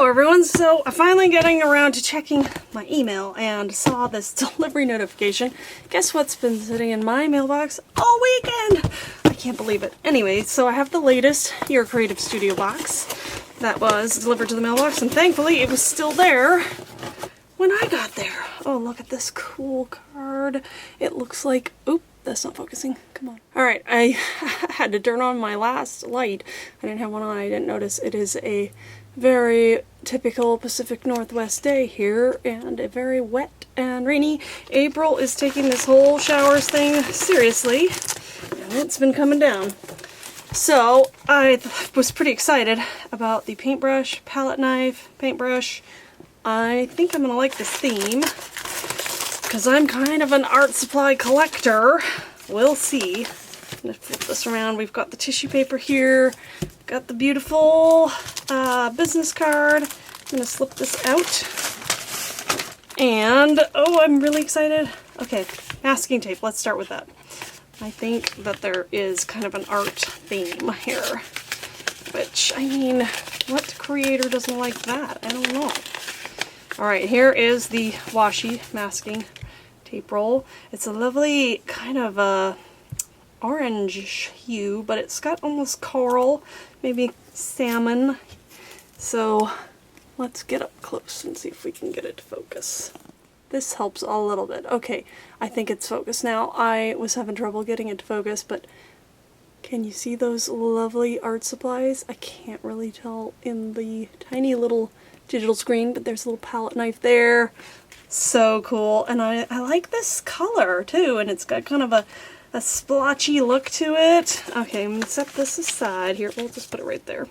Hello everyone, so I'm finally getting around to checking my email and saw this delivery notification. Guess what's been sitting in my mailbox all weekend? I can't believe it. Anyway, so I have the latest Your Creative Studio box that was delivered to the mailbox, and thankfully it was still there when I got there. Oh, look at this cool card. It looks like, oop, that's not focusing. Come on. Alright, I had to turn on my last light. I didn't have one on, I didn't notice. It is a very typical Pacific Northwest day here, and a very wet and rainy. April is taking this whole showers thing seriously, and it's been coming down. So I was pretty excited about the paintbrush, palette knife, paintbrush. I think I'm gonna like this theme, because I'm kind of an art supply collector. We'll see. I'm gonna flip this around. We've got the tissue paper here. Got the beautiful business card. I'm gonna slip this out. And, oh, I'm really excited. Okay, masking tape. Let's start with that. I think that there is kind of an art theme here. Which, I mean, what creator doesn't like that? I don't know. Alright, here is the washi masking tape roll. It's a lovely kind of orange hue, but it's got almost coral, maybe salmon. So let's get up close and see if we can get it to focus. This helps a little bit. Okay, I think it's focused now. I was having trouble getting it to focus, but can you see those lovely art supplies? I can't really tell in the tiny little digital screen, but there's a little palette knife there. So cool. And I like this color too, and it's got kind of a splotchy look to it. Okay, I'm gonna set this aside here. We'll just put it right there.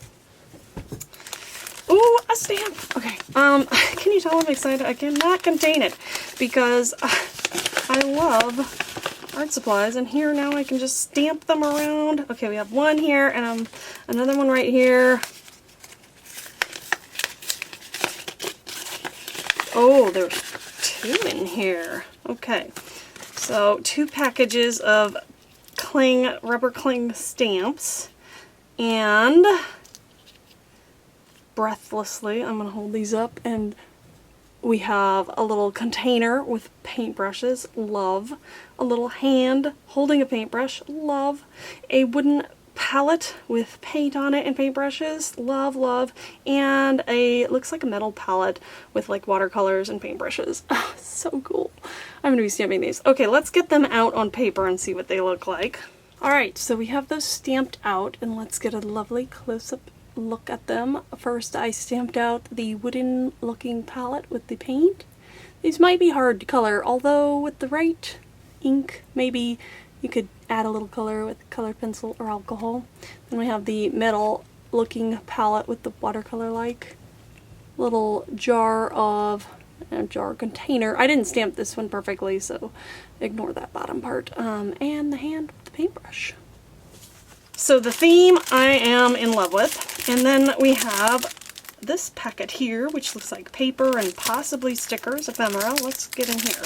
Ooh, a stamp! Okay, can you tell I'm excited? I cannot contain it, because I love art supplies, and here now I can just stamp them around. Okay, we have one here, and another one right here. Oh, there's two in here. Okay. So, 2 packages of rubber cling stamps, and breathlessly, I'm going to hold these up, and we have a little container with paintbrushes, love, a little hand holding a paintbrush, love, a wooden palette with paint on it and paintbrushes, love, love, and looks like a metal palette with like watercolors and paintbrushes. Oh, so cool. I'm going to be stamping these. Okay, let's get them out on paper and see what they look like. Alright, so we have those stamped out, and let's get a lovely close-up look at them. First, I stamped out the wooden looking palette with the paint. These might be hard to color, although with the right ink, maybe you could add a little color with colored pencil or alcohol. Then we have the metal looking palette with the watercolor-like little container. I didn't stamp this one perfectly, so ignore that bottom part. And the hand with the paintbrush. So the theme I am in love with. And then we have this packet here, which looks like paper and possibly stickers, ephemera. Let's get in here.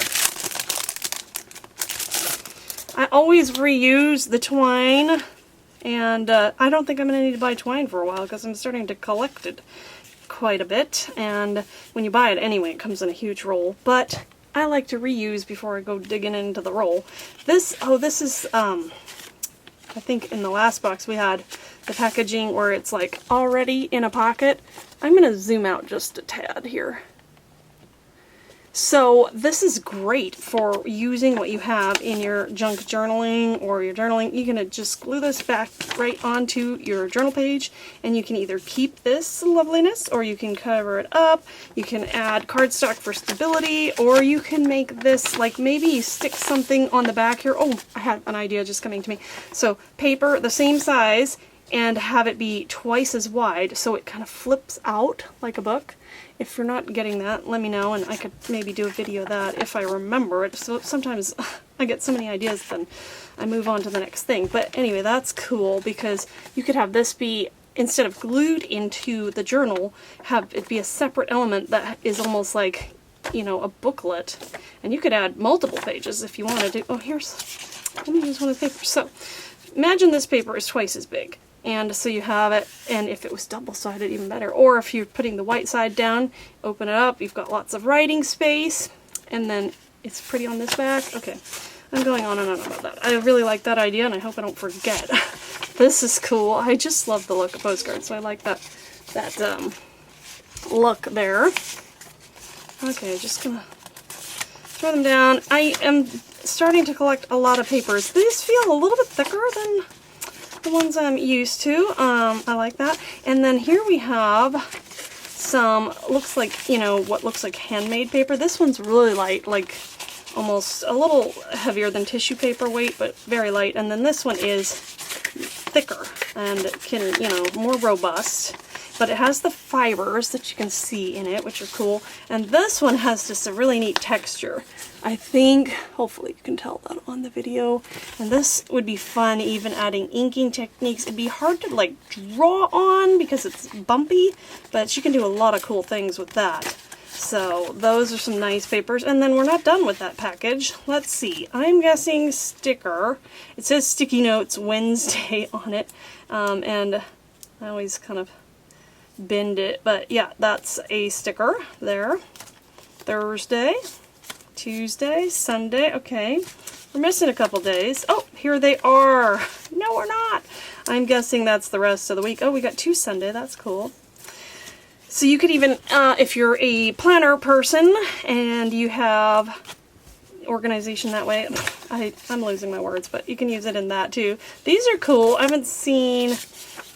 I always reuse the twine, and I don't think I'm going to need to buy twine for a while, because I'm starting to collect it quite a bit, and when you buy it anyway, it comes in a huge roll, but I like to reuse before I go digging into the roll. This is, I think in the last box we had the packaging where it's like already in a pocket. I'm going to zoom out just a tad here. So this is great for using what you have in your junk journaling or your journaling. You can just glue this back right onto your journal page, and you can either keep this loveliness, or you can cover it up. You can add cardstock for stability, or you can make this, like maybe you stick something on the back here. Oh, I had an idea just coming to me. So paper the same size, and have it be twice as wide, so it kind of flips out like a book. If you're not getting that, let me know, and I could maybe do a video of that if I remember it. So sometimes I get so many ideas, then I move on to the next thing. But anyway, that's cool, because you could have this be, instead of glued into the journal, have it be a separate element that is almost like, you know, a booklet. And you could add multiple pages if you wanted to. Oh, let me use one of the papers. So imagine this paper is twice as big. And so you have it, and if it was double-sided, even better. Or if you're putting the white side down, open it up, you've got lots of writing space, and then it's pretty on this back. Okay, I'm going on and on about that. I really like that idea, and I hope I don't forget. This is cool. I just love the look of postcards, so I like that look there. Okay, just gonna throw them down. I am starting to collect a lot of papers. These feel a little bit thicker than the ones I'm used to. I like that. And then here we have some, looks like, you know, what looks like handmade paper. This one's really light, like almost a little heavier than tissue paper weight, but very light. And then this one is thicker and can, you know, more robust. But it has the fibers that you can see in it, which are cool. And this one has just a really neat texture. I think, hopefully you can tell that on the video. And this would be fun, even adding inking techniques. It'd be hard to like draw on because it's bumpy, but you can do a lot of cool things with that. So those are some nice papers. And then we're not done with that package. Let's see, I'm guessing sticker. It says Sticky Notes Wednesday on it. And I always kind of bend it, but yeah, that's a sticker there. Thursday, Tuesday, Sunday. Okay, we're missing a couple days. Oh, here they are. No, we're not. I'm guessing that's the rest of the week. Oh, we got 2 Sunday. That's cool. So you could even, if you're a planner person and you have organization that way, I'm losing my words, but you can use it in that too. These are cool. I haven't seen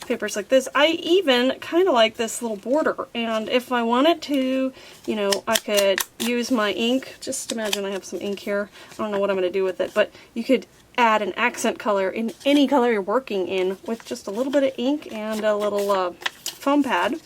papers like this. I even kind of like this little border, and if I wanted to, you know, I could use my ink. Just imagine I have some ink here. I don't know what I'm going to do with it, but you could add an accent color in any color you're working in with just a little bit of ink and a little foam pad.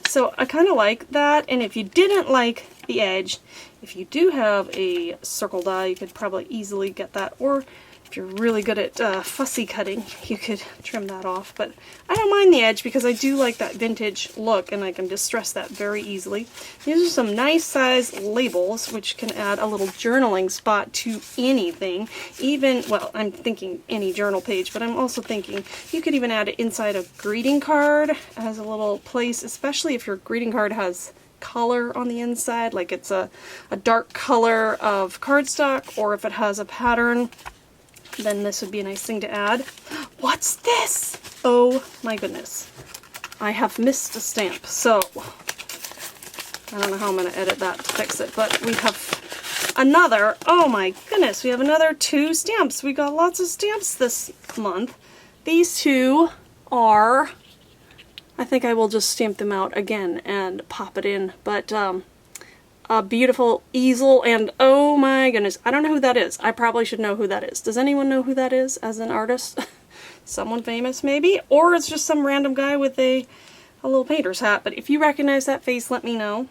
So I kind of like that. And if you didn't like the edge, if you do have a circle die, you could probably easily get that. Or if you're really good at fussy cutting, you could trim that off. But I don't mind the edge because I do like that vintage look, and I can distress that very easily. These are some nice size labels, which can add a little journaling spot to anything. Even, well, I'm thinking any journal page, but I'm also thinking you could even add it inside a greeting card as a little place, especially if your greeting card has color on the inside, like it's a dark color of cardstock, or if it has a pattern, then this would be a nice thing to add. What's this? Oh my goodness. I have missed a stamp, so I don't know how I'm going to edit that to fix it, but we have another, oh my goodness, we have another 2 stamps. We got lots of stamps this month. These 2 are, I think I will just stamp them out again and pop it in, but a beautiful easel, and oh my goodness, I don't know who that is. I probably should know who that is. Does anyone know who that is as an artist? Someone famous maybe? Or it's just some random guy with a little painter's hat, but if you recognize that face, let me know.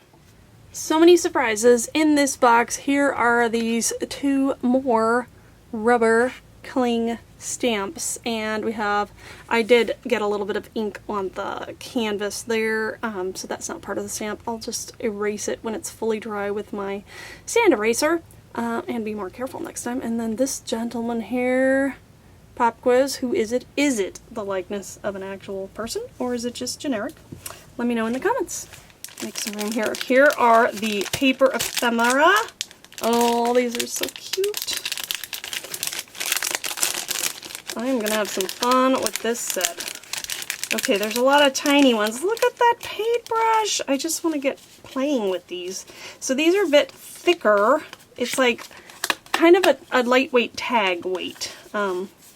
So many surprises in this box. Here are these 2 more rubber cling stamps, and we have, I did get a little bit of ink on the canvas there, so that's not part of the stamp. I'll just erase it when it's fully dry with my sand eraser, and be more careful next time. And then this gentleman here, pop quiz, who is it? Is it the likeness of an actual person, or is it just generic? Let me know in the comments. Make some room here. Here are the paper ephemera. Oh, these are so cute. I'm gonna have some fun with this set. Okay, there's a lot of tiny ones. Look at that paintbrush. I just want to get playing with these. So these are a bit thicker. It's like kind of a lightweight tag weight.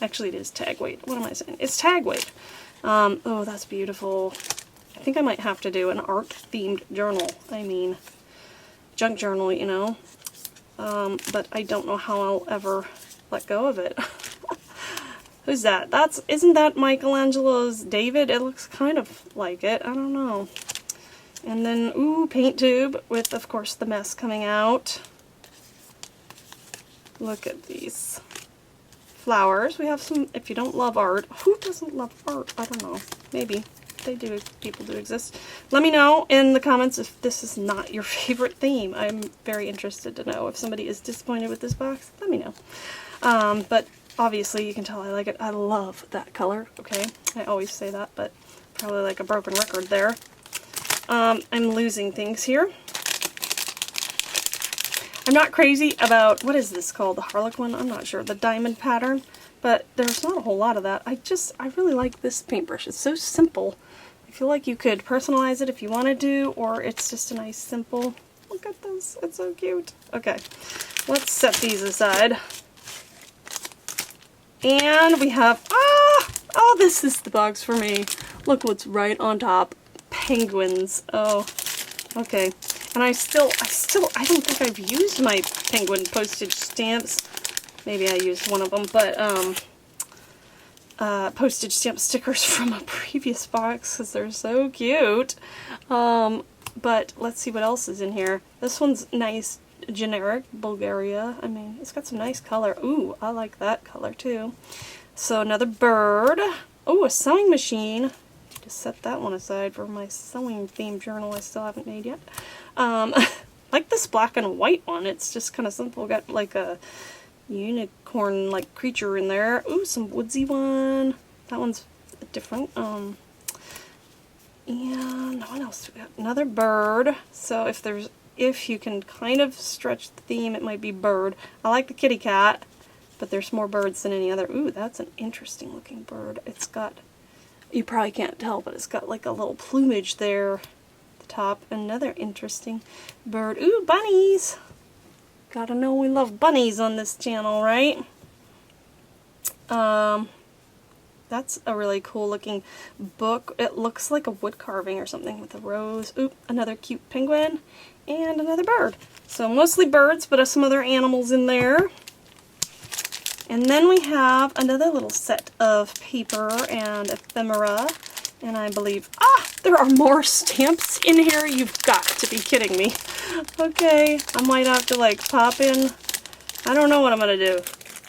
Actually, it is tag weight. What am I saying? It's tag weight. Oh, that's beautiful. I think I might have to do an art-themed journal. I mean, junk journal, you know. But I don't know how I'll ever let go of it. Who's that? Isn't that Michelangelo's David? It looks kind of like it. I don't know. And then, ooh, paint tube with, of course, the mess coming out. Look at these flowers. We have some, if you don't love art. Who doesn't love art? I don't know. Maybe. They do. People do exist. Let me know in the comments if this is not your favorite theme. I'm very interested to know. If somebody is disappointed with this box, let me know. But Obviously, you can tell I like it. I love that color, okay? I always say that, but probably like a broken record there. I'm losing things here. I'm not crazy about, what is this called? The Harlequin? I'm not sure. The diamond pattern. But there's not a whole lot of that. I really like this paintbrush. It's so simple. I feel like you could personalize it if you wanted to, or it's just a nice simple, look at this, it's so cute. Okay, let's set these aside. And we have, oh, this is the box for me. Look what's right on top. Penguins. Oh, okay. And I don't think I've used my penguin postage stamps. Maybe I used one of them, but postage stamp stickers from a previous box because they're so cute. But let's see what else is in here. This one's nice, generic, Bulgaria. I mean, it's got some nice color. Ooh, I like that color too. So another bird. Oh, a sewing machine. Just set that one aside for my sewing themed journal I still haven't made yet. Like this black and white one. It's just kind of simple. Got like a unicorn like creature in there. Ooh, some woodsy one. That one's different. And what else do we got? Another bird. So if you can kind of stretch the theme, it might be bird. I like the kitty cat, but there's more birds than any other. Ooh, that's an interesting looking bird. It's got, you probably can't tell, but it's got like a little plumage there at the top. Another interesting bird. Ooh, bunnies. Gotta know we love bunnies on this channel, right? That's a really cool looking book. It looks like a wood carving or something with a rose. Oop, another cute penguin and another bird. So mostly birds, but some other animals in there. And then we have another little set of paper and ephemera. And I believe, there are more stamps in here. You've got to be kidding me. Okay, I might have to like pop in. I don't know what I'm gonna do.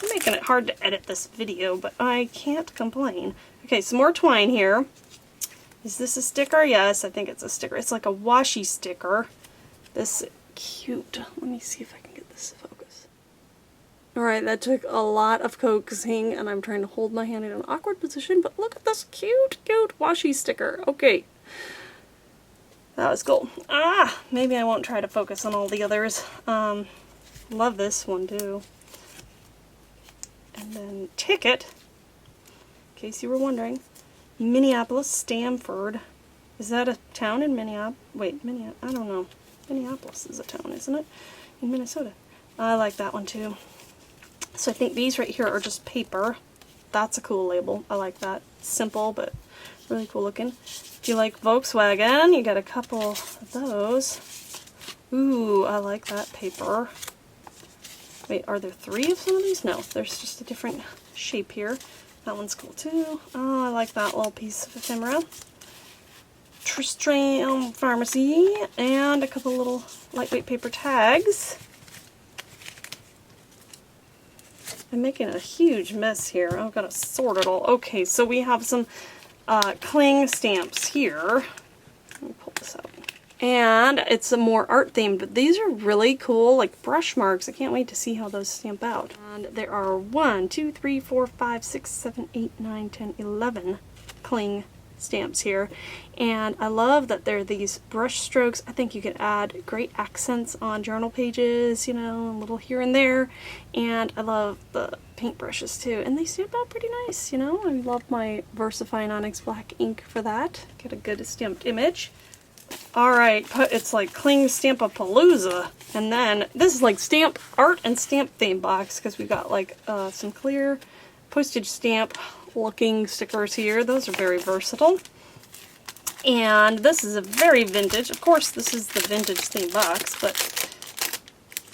I'm making it hard to edit this video, but I can't complain. Okay, some more twine here. Is this a sticker? Yes, I think it's a sticker. It's like a washi sticker. This cute. Let me see if I can get this to focus. Alright, that took a lot of coaxing, and I'm trying to hold my hand in an awkward position, but look at this cute washi sticker. Okay. That was cool. Maybe I won't try to focus on all the others. Love this one too. And then ticket, in case you were wondering, Minneapolis, Stamford. Is that a town in Minneapolis? Wait, I don't know. Minneapolis is a town, isn't it? In Minnesota. I like that one too. So I think these right here are just paper. That's a cool label. I like that. Simple, but really cool looking. If you like Volkswagen, you got a couple of those. Ooh, I like that paper. Wait, are there 3 of some of these? No, there's just a different shape here. That one's cool too. Oh, I like that little piece of ephemera. Tristram Pharmacy, and a couple little lightweight paper tags. I'm making a huge mess here. I've got to sort it all. Okay, so we have some cling stamps here. Let me pull this out. And it's a more art themed, but these are really cool, like brush marks. I can't wait to see how those stamp out. And there are 1, 2, 3, 4, 5, 6, 7, 8, 9, 10, 11 cling stamps here. And I love that they're these brush strokes. I think you could add great accents on journal pages, you know, a little here and there. And I love the paint brushes too. And they stamp out pretty nice, you know. I love my VersaFine Onyx Black ink for that. Get a good stamped image. Alright, it's like Cling Stamp-a-Palooza. And then this is like stamp art and stamp theme box because we've got like some clear postage stamp looking stickers here. Those are very versatile. And this is a very vintage. Of course, this is the vintage theme box, but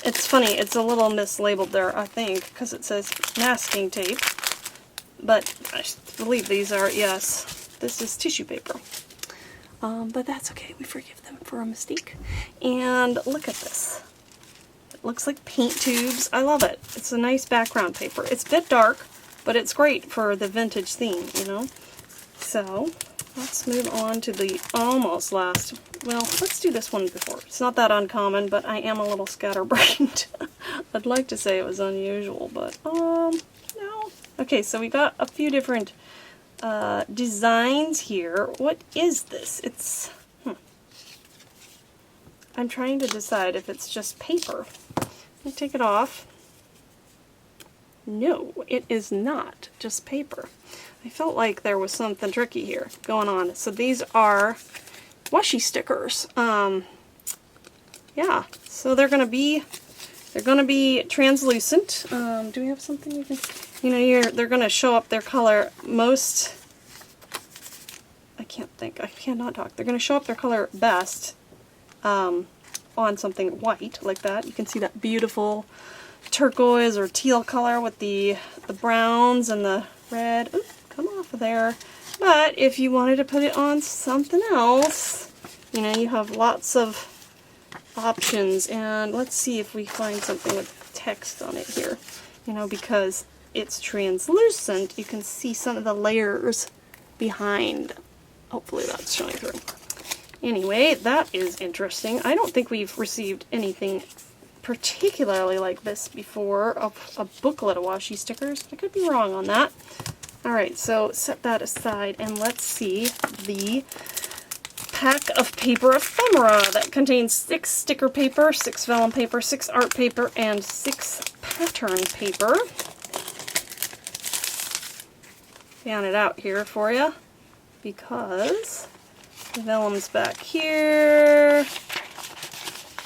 it's funny. It's a little mislabeled there, I think, because it says masking tape. But I believe these are, yes, this is tissue paper. But that's okay. We forgive them for a mistake. And look at this. It looks like paint tubes. I love it. It's a nice background paper. It's a bit dark, but it's great for the vintage theme, you know. So let's move on to the almost last. Well, let's do this one before. It's not that uncommon, but I am a little scatterbrained. I'd like to say it was unusual, but no. Okay, so we got a few different designs here. What is this? It's, I'm trying to decide if it's just paper. Let me take it off. No, it is not just paper. I felt like there was something tricky here going on. So these are washi stickers. Yeah, so they're gonna be translucent. Do we have something we can, you know, here they're gonna show up their color most. I cannot talk. They're gonna show up their color best on something white like that. You can see that beautiful turquoise or teal color with the browns and the red. Ooh, come off of there. But if you wanted to put it on something else, you know, you have lots of options. And let's see if we find something with text on it here. You know, because it's translucent, you can see some of the layers behind. Hopefully that's showing through. Anyway, that is interesting. I don't think we've received anything particularly like this before, a booklet of washi stickers. I could be wrong on that. Alright, so set that aside and let's see the pack of paper ephemera that contains 6 sticker paper, 6 vellum paper, 6 art paper, and 6 pattern paper. Fan it out here for you because the vellum's back here.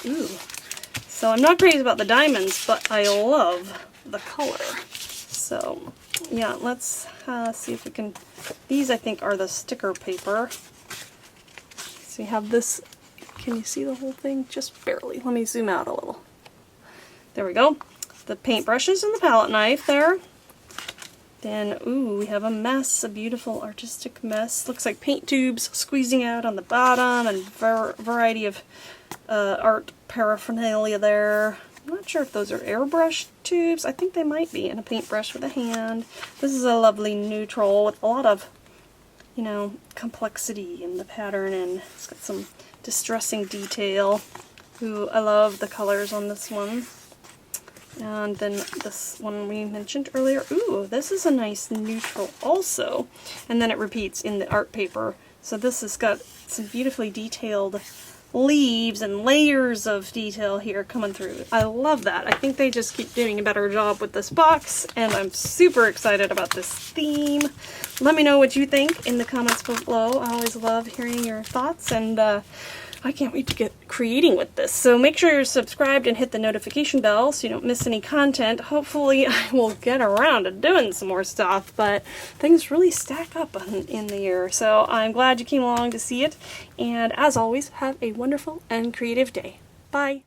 Ooh. So I'm not crazy about the diamonds, but I love the color. So yeah, let's see if we can, these I think are the sticker paper. So you have this, can you see the whole thing? Just barely. Let me zoom out a little. There we go. The paintbrushes and the palette knife there. Then, ooh, we have a mess, a beautiful artistic mess. Looks like paint tubes squeezing out on the bottom and variety of art paraphernalia there. I'm not sure if those are airbrush tubes. I think they might be, and a paintbrush with a hand. This is a lovely neutral with a lot of, you know, complexity in the pattern, and it's got some distressing detail. Ooh, I love the colors on this one. And then this one we mentioned earlier. Ooh, this is a nice neutral also. And then it repeats in the art paper. So this has got some beautifully detailed leaves and layers of detail here coming through. I love that. I think they just keep doing a better job with this box, and I'm super excited about this theme. Let me know what you think in the comments below. I always love hearing your thoughts, and I can't wait to get creating with this. So make sure you're subscribed and hit the notification bell so you don't miss any content. Hopefully I will get around to doing some more stuff, but things really stack up in the year. So I'm glad you came along to see it. And as always, have a wonderful and creative day. Bye.